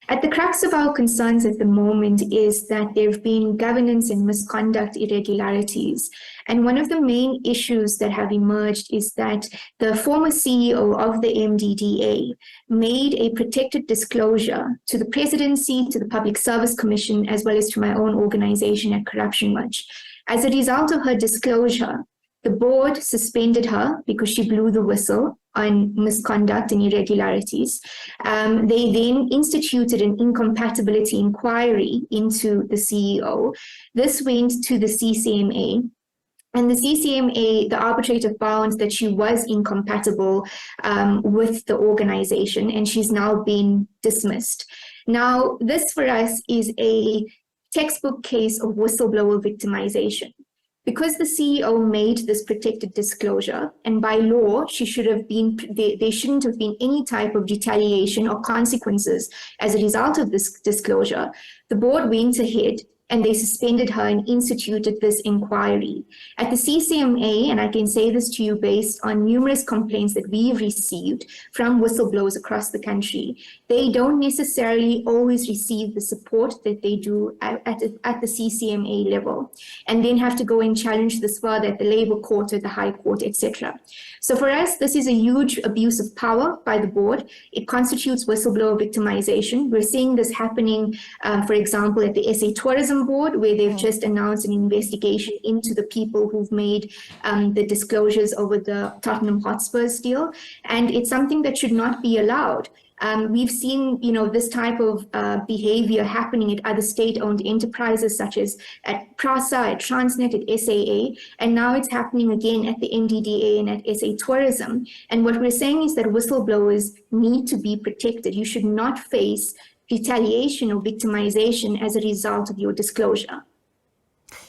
At the crux of our concerns at the moment is that there have been governance and misconduct irregularities. And one of the main issues that have emerged is that the former CEO of the MDDA made a protected disclosure to the Presidency, to the Public Service Commission, as well as to my own organization at Corruption Watch. As a result of her disclosure, the board suspended her because she blew the whistle on misconduct and irregularities. They then instituted an incompatibility inquiry into the CEO. This went to the CCMA. And the CCMA, the arbitrator found that she was incompatible with the organization, and she's now been dismissed. Now, this for us is a textbook case of whistleblower victimization. Because the CEO made this protected disclosure, and by law, there shouldn't have been any type of retaliation or consequences as a result of this disclosure, the board went ahead and they suspended her and instituted this inquiry. At the CCMA, and I can say this to you based on numerous complaints that we've received from whistleblowers across the country, they don't necessarily always receive the support that they do at the CCMA level, and then have to go and challenge this further at the Labour Court or the High Court, etc. So for us, this is a huge abuse of power by the board. It constitutes whistleblower victimization. We're seeing this happening, for example, at the SA Tourism Board, where they've just announced an investigation into the people who've made the disclosures over the Tottenham Hotspurs deal. And it's something that should not be allowed. We've seen, this type of behavior happening at other state-owned enterprises, such as at PRASA, at Transnet, at SAA, and now it's happening again at the MDDA and at SA Tourism. And what we're saying is that whistleblowers need to be protected. You should not face retaliation or victimization as a result of your disclosure.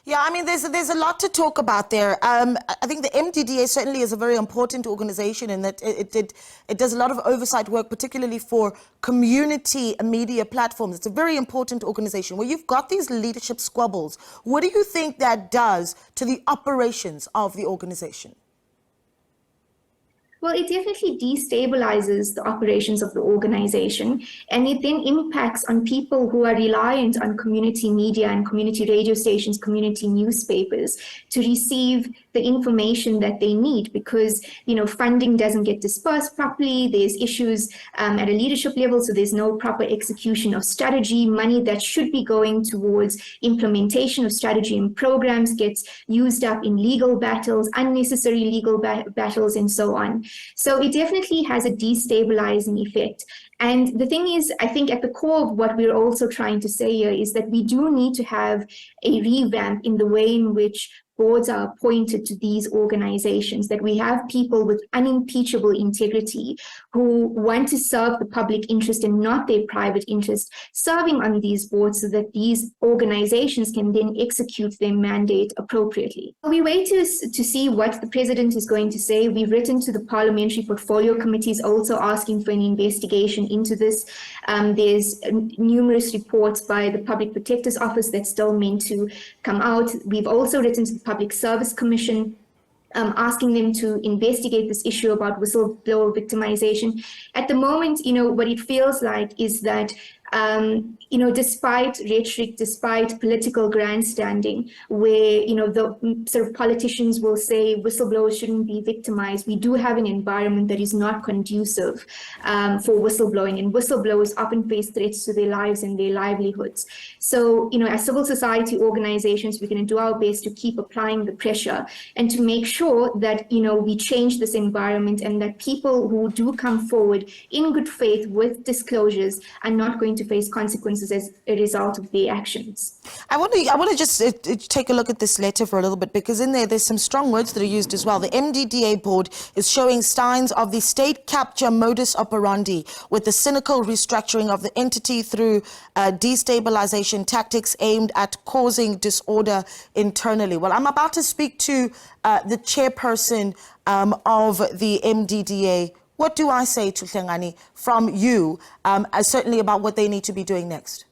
Yeah, I mean, there's a lot to talk about there. I think the MDDA certainly is a very important organization in that it does a lot of oversight work, particularly for community media platforms. It's a very important organization. Where you've got these leadership squabbles, what do you think that does to the operations of the organization? Well, it definitely destabilizes the operations of the organization, and it then impacts on people who are reliant on community media and community radio stations, community newspapers to receive the information that they need, because funding doesn't get dispersed properly. There's issues at a leadership level, so there's no proper execution of strategy. Money that should be going towards implementation of strategy and programs gets used up in legal battles, unnecessary legal battles, and so on. So it definitely has a destabilizing effect. And the thing is, I think at the core of what we're also trying to say here is that we do need to have a revamp in the way in which boards are appointed to these organizations, that we have people with unimpeachable integrity who want to serve the public interest and not their private interest serving on these boards, so that these organizations can then execute their mandate appropriately. We wait to see what the president is going to say. We've written to the parliamentary portfolio committees also asking for an investigation into this. There's numerous reports by the Public Protector's Office that's still meant to come out. We've also written to the Public Service Commission asking them to investigate this issue about whistleblower victimization. At the moment, what it feels like is that despite rhetoric, despite political grandstanding, where, the sort of politicians will say whistleblowers shouldn't be victimized, we do have an environment that is not conducive for whistleblowing, and whistleblowers often face threats to their lives and their livelihoods. So, as civil society organizations, we're going to do our best to keep applying the pressure and to make sure that, we change this environment, and that people who do come forward in good faith with disclosures are not going to face consequences as a result of their actions. I want to just take a look at this letter for a little bit, because in there's some strong words that are used as well. The MDDA board is showing signs of the state capture modus operandi, with the cynical restructuring of the entity through destabilization tactics aimed at causing disorder internally. Well, I'm about to speak to the chairperson of the MDDA. What do I say to Hlengani from you, certainly about what they need to be doing next?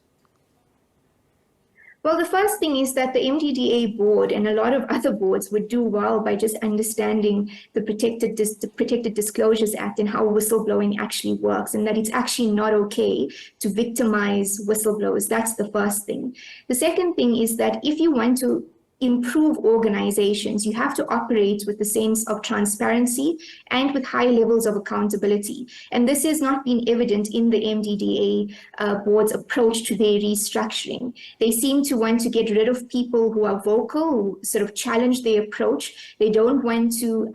Well, the first thing is that the MDDA board and a lot of other boards would do well by just understanding the Protected Disclosures Act and how whistleblowing actually works, and that it's actually not okay to victimize whistleblowers. That's the first thing. The second thing is that if you want to improve organizations, you have to operate with the sense of transparency and with high levels of accountability. And this has not been evident in the MDDA board's approach to their restructuring. They seem to want to get rid of people who are vocal, who sort of challenge their approach. They don't want to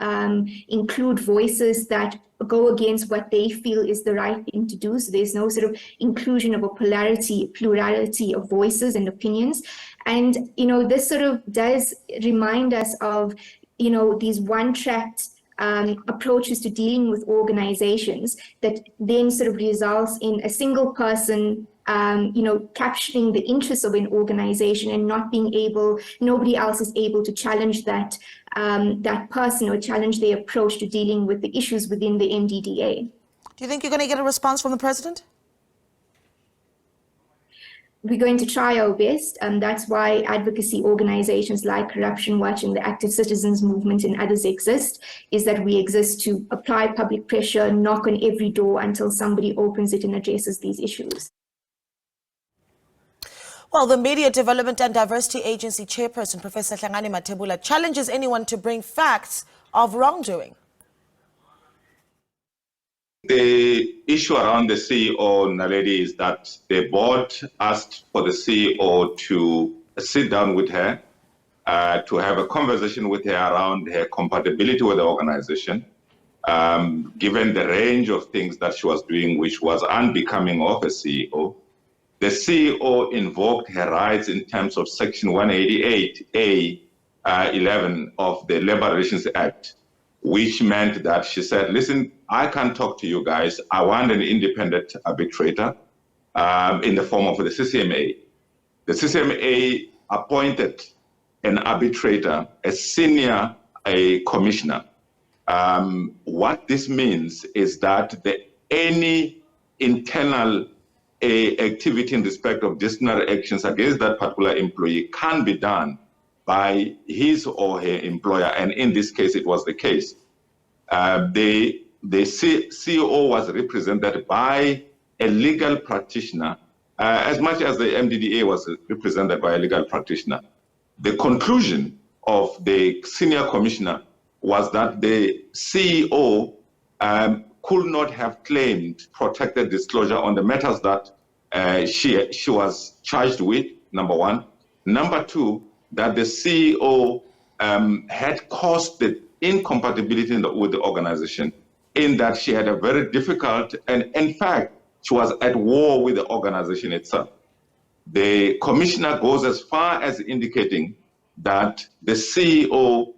include voices that go against what they feel is the right thing to do. So there's no sort of inclusion of a plurality of voices and opinions. And, this sort of does remind us of, these one-track approaches to dealing with organizations that then sort of results in a single person capturing the interests of an organization and nobody else is able to challenge that person or challenge their approach to dealing with the issues within the MDDA. Do you think you're going to get a response from the president? We're going to try our best, and that's why advocacy organizations like Corruption Watch and the Active Citizens Movement and others exist, is that we exist to apply public pressure, knock on every door until somebody opens it and addresses these issues. Well, the Media Development and Diversity Agency chairperson, Professor Hlengani Mathebula, challenges anyone to bring facts of wrongdoing. The issue around the CEO, Naledi, is that the board asked for the CEO to sit down with her, to have a conversation with her around her compatibility with the organization, given the range of things that she was doing, which was unbecoming of a CEO. The CEO invoked her rights in terms of Section 188A 11 of the Labor Relations Act, which meant that she said, listen, I can't talk to you guys. I want an independent arbitrator in the form of the CCMA. The CCMA appointed an arbitrator, a senior commissioner. What this means is that any internal activity in respect of disciplinary actions against that particular employee can be done by his or her employer, and in this case, it was the case. The CEO was represented by a legal practitioner, as much as the MDDA was represented by a legal practitioner. The conclusion of the senior commissioner was that the CEO could not have claimed protected disclosure on the matters that she was charged with, number one. Number two, that the CEO had caused the incompatibility with the organization, in that she had a very difficult, and in fact, she was at war with the organization itself. The commissioner goes as far as indicating that the CEO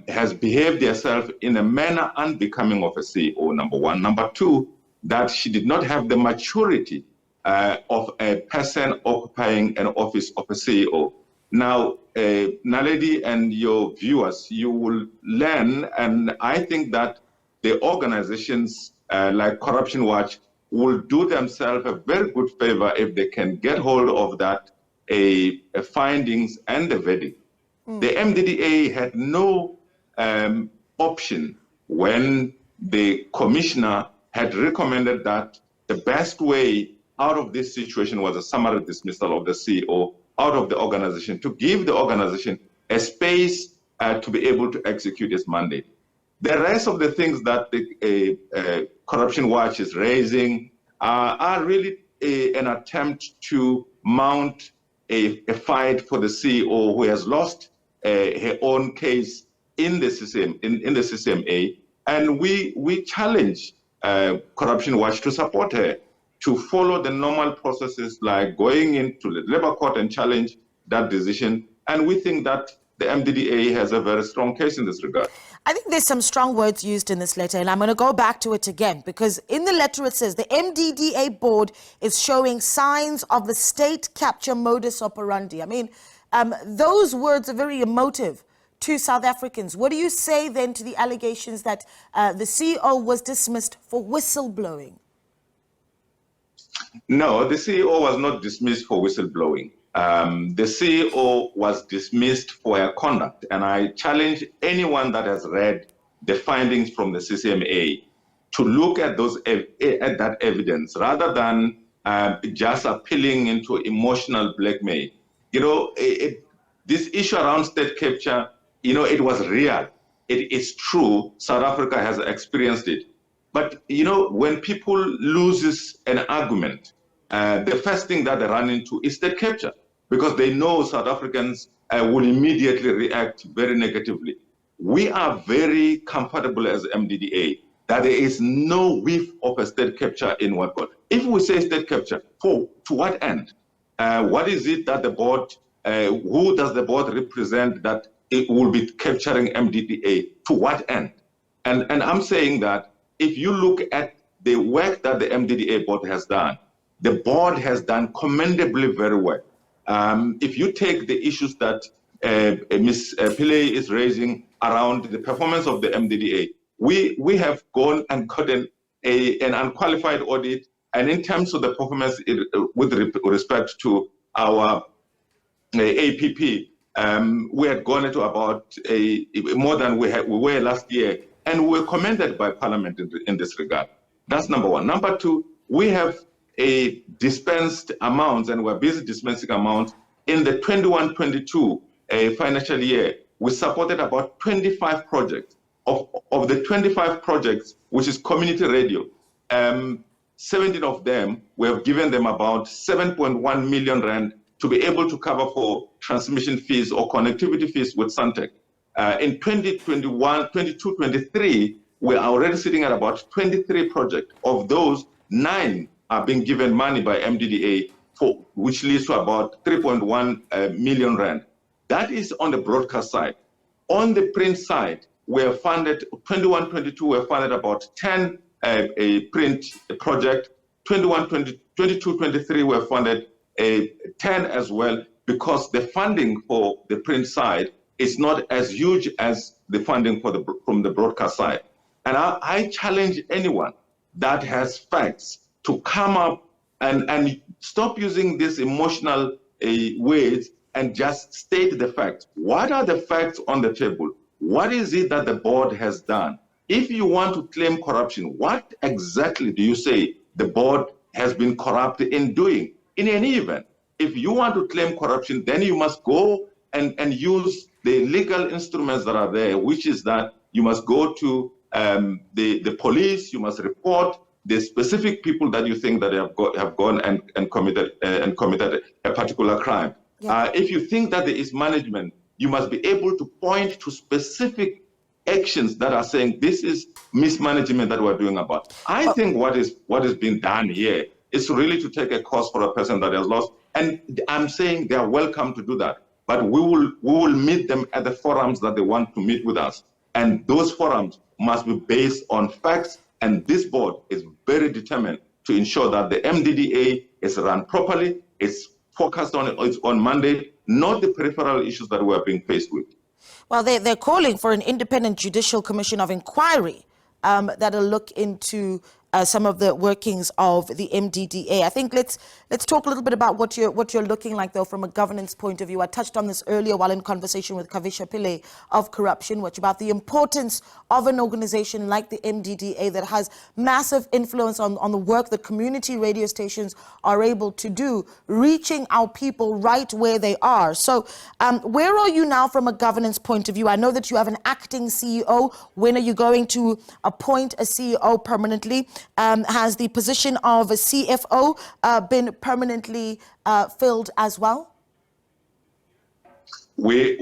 has behaved herself in a manner unbecoming of a CEO, number one. Number two, that she did not have the maturity of a person occupying an office of a CEO. Now, Naledi and your viewers, you will learn, and I think that the organizations like Corruption Watch will do themselves a very good favor if they can get hold of that findings and the verdict. The MDDA had no option when the commissioner had recommended that the best way out of this situation was a summary dismissal of the CEO out of the organization, to give the organization a space to be able to execute its mandate. The rest of the things that the Corruption Watch is raising are really an attempt to mount a fight for the CEO who has lost her own case in the CCMA, and we challenge Corruption Watch to support her, to follow the normal processes like going into the labor court and challenge that decision. And we think that the MDDA has a very strong case in this regard. I think there's some strong words used in this letter, and I'm going to go back to it again, because in the letter it says the MDDA board is showing signs of the state capture modus operandi. I mean, those words are very emotive to South Africans. What do you say then to the allegations that the CEO was dismissed for whistleblowing? No, the CEO was not dismissed for whistleblowing. The CEO was dismissed for her conduct, and I challenge anyone that has read the findings from the CCMA to look at that evidence rather than just appealing into emotional blackmail. You know, this issue around state capture, you know, it was real. It is true. South Africa has experienced it. But, you know, when people loses an argument, the first thing that they run into is state capture, because they know South Africans will immediately react very negatively. We are very comfortable as MDDA that there is no whiff of a state capture in what board. If we say state capture, to what end? What is it that the board, who does the board represent that it will be capturing MDDA? To what end? And I'm saying that if you look at the work that the MDDA board has done, the board has done commendably very well. If you take the issues that Ms. Pillay is raising around the performance of the MDDA, we have gone and gotten an unqualified audit, and in terms of the performance with respect to our APP, we had gone into about more than we were last year, and we were commended by Parliament in this regard. That's number one. Number two, we have a dispensed amounts, and we're busy dispensing amounts. In the 21-22 financial year, we supported about 25 projects. Of the 25 projects, which is community radio, 17 of them, we have given them about 7.1 million rand to be able to cover for transmission fees or connectivity fees with Suntec. In 2021, 22, 23, we're already sitting at about 23 projects. Of those, 9 are being given money by MDDA, which leads to about 3.1 million rand. That is on the broadcast side. On the print side, we're funded, 21, 22, we're funded about 10 a print project. 21, 22, 23, we're funded 10 as well, because the funding for the print side is not as huge as the funding from the broadcast side. And I challenge anyone that has facts to come up and stop using these emotional words and just state the facts. What are the facts on the table? What is it that the board has done? If you want to claim corruption, what exactly do you say the board has been corrupt in doing? In any event, if you want to claim corruption, then you must go and use the legal instruments that are there, which is that you must go to the police, you must report the specific people that you think that have gone and committed a particular crime. Yeah. If you think that there is management, you must be able to point to specific actions that are saying this is mismanagement that we're doing about. I think what is being done here is really to take a course for a person that has lost, and I'm saying they are welcome to do that. But we will meet them at the forums that they want to meet with us, and those forums must be based on facts. And this board is very determined to ensure that the MDDA is run properly, it's focused on its own mandate, not the peripheral issues that we're being faced with. Well, they're calling for an independent judicial commission of inquiry that'll look into some of the workings of the MDDA. I think let's talk a little bit about what you're looking like, though, from a governance point of view. I touched on this earlier while in conversation with Kavisha Pillay of corruption, which about the importance of an organization like the MDDA that has massive influence on the work that community radio stations are able to do, reaching our people right where they are. So where are you now from a governance point of view? I know that you have an acting CEO. When are you going to appoint a CEO permanently? Has the position of a CFO been permanently filled as well? As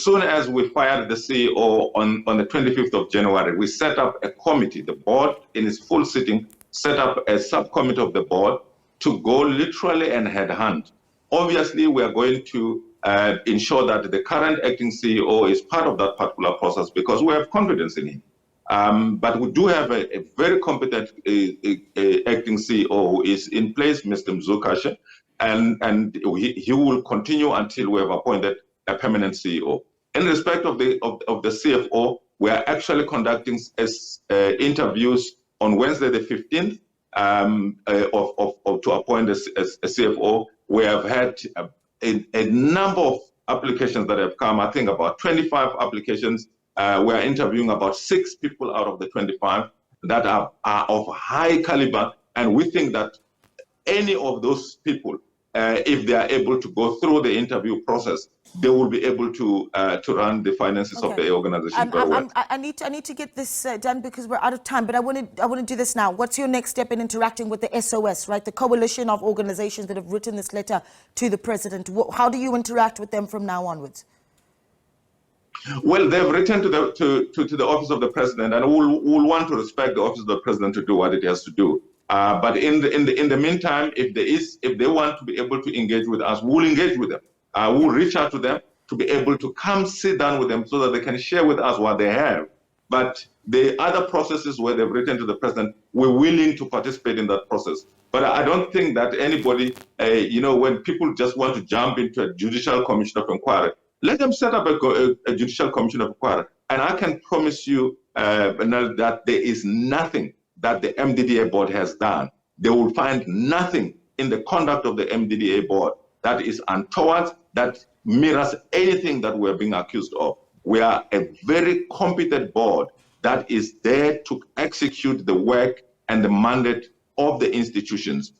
soon as we fired the CEO on the 25th of January, we set up a committee. The board, in its full sitting, set up a subcommittee of the board to go literally and headhunt. Obviously, we are going to ensure that the current acting CEO is part of that particular process because we have confidence in him. But we do have a very competent acting CEO who is in place, Mr. Mzukashe, and he will continue until we have appointed a permanent CEO. In respect of the CFO, we are actually conducting interviews on Wednesday the 15th to appoint a CFO. We have had a number of applications that have come, I think about 25 applications. We're interviewing about 6 people out of the 25 that are of high caliber, and we think that any of those people, if they are able to go through the interview process, they will be able to run the finances of the organization very well. I need to get this done because we're out of time, but I want to do this now. What's your next step in interacting with the SOS, right? The coalition of organizations that have written this letter to the president. How do you interact with them from now onwards? Well, they've written to the office of the president, and we'll want to respect the office of the president to do what it has to do. But in the meantime, if they want to be able to engage with us, we'll engage with them. We'll reach out to them to be able to come sit down with them so that they can share with us what they have. But the other processes where they've written to the president, we're willing to participate in that process. But I don't think that anybody, when people just want to jump into a judicial commission of inquiry, let them set up a judicial commission of inquiry. And I can promise you that there is nothing that the MDDA board has done. They will find nothing in the conduct of the MDDA board that is untoward, that mirrors anything that we're being accused of. We are a very competent board that is there to execute the work and the mandate of the institutions.